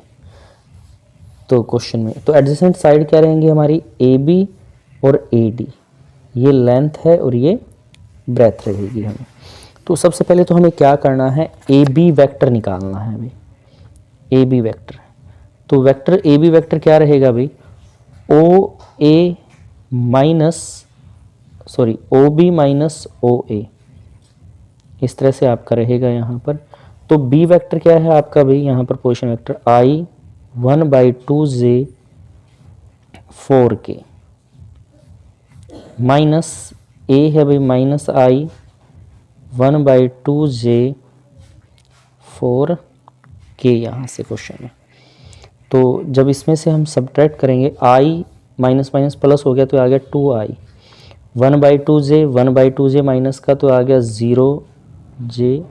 तो क्वेश्चन में तो एडजेसेंट साइड क्या रहेंगी हमारी, AB और AD, ये लेंथ है और ये ब्रेथ रहेगी हमें। तो सबसे पहले तो हमें क्या करना है, AB वेक्टर निकालना है भाई, AB वेक्टर। तो वेक्टर AB वेक्टर क्या रहेगा भाई, OB माइनस OA, इस तरह से आपका रहेगा यहाँ पर। तो B वेक्टर क्या है आपका भाई, यहाँ पर position vector I 1/2j 4k minus A है भाई -i 1/2j 4k यहाँ से क्वेश्चन में। तो जब इसमें से हम सब्ट्रैक्ट करेंगे, i माइनस माइनस प्लस हो गया तो आ गया 2i, 1/2j माइनस का तो आ गया 0j,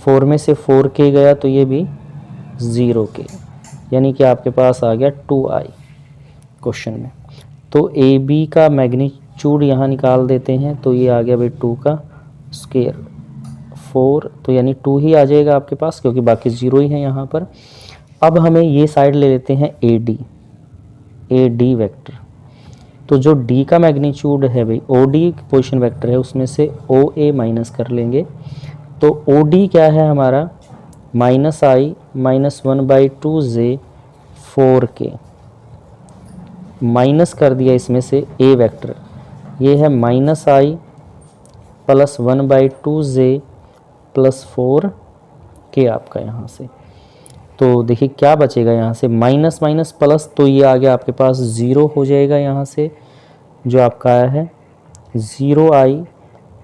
4 में से 4k गया तो ये भी 0k, यानी कि आपके पास आ गया 2i क्वेश्चन में। तो AB का मैग्नीट्यूड यहाँ निकाल देते हैं, तो ये आ गया भाई 2 का स्क्वायर 4, तो यानी 2 ही आ जाएगा आपके पास क्योंकि बाकी 0 ही है यहाँ पर। अब हमें ये साइड ले लेते हैं AD वेक्टर। तो जो D का मैग्नीट्यूड है भाई, OD पोजीशन वेक्टर है, उसमें से OA माइनस कर लेंगे। तो OD क्या है हमारा, -i -1/2j 4k, माइनस कर दिया इसमें से A वेक्टर, ये है -i + 1/2j + 4k आपका यहाँ से। तो देखिए क्या बचेगा यहाँ से, माइनस माइनस प्लस, तो ये आ गया आपके पास 0 हो जाएगा यहाँ से, जो आपका आया है 0i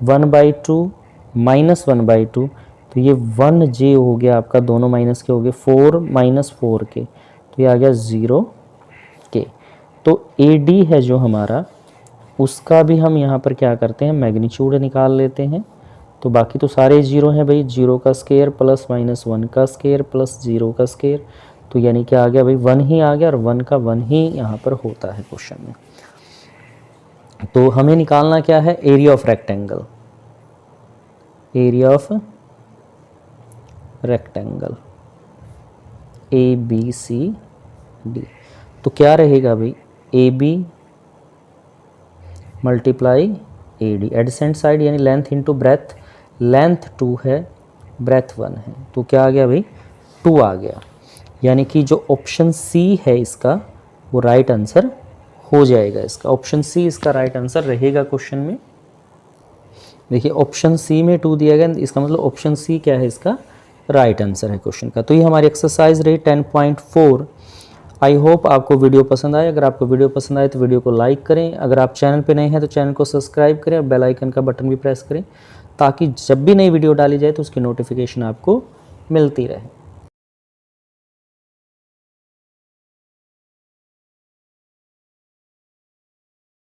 1/2 -1/2, तो ये 1j हो गया आपका, दोनों माइनस के हो गए, 4 - 4k, तो ये आ गया 0k। तो AD है जो हमारा, उसका भी हम यहाँ पर क्या करते हैं, मैग्नीट्यूड निकाल लेते हैं। तो बाकी तो सारे 0 हैं भाई, 0 का स्क्वायर प्लस -1 का स्क्वायर प्लस 0 का स्क्वायर, तो यानी क्या आ गया भाई 1 ही आ गया, और 1 का 1 ही यहाँ पर होता है क्वेश्चन में। तो हमें निकालना क्या है, area of rectangle, area of rectangle ABCD। तो क्या रहेगा भाई, AB multiply AD, adjacent side यानी लेंथ इंटू ब्रेथ, लेंथ 2 है ब्रेथ 1 है, तो क्या आ गया भाई 2 आ गया, यानी कि जो ऑप्शन C है इसका वो राइट आंसर हो जाएगा। इसका ऑप्शन C इसका राइट आंसर रहेगा क्वेश्चन में। देखिए ऑप्शन C में 2 दिया गया, इसका मतलब ऑप्शन C क्या है, इसका राइट आंसर है क्वेश्चन का। तो ये हमारी एक्सरसाइज रही 10.4। आई होप आपको वीडियो पसंद आए। अगर आपको वीडियो पसंद आए तो वीडियो को लाइक करें, अगर आप चैनल पे नए हैं तो चैनल को सब्सक्राइब करें और बेल आइकन का बटन भी प्रेस करें, ताकि जब भी नई वीडियो डाली जाए तो उसकी नोटिफिकेशन आपको मिलती रहे।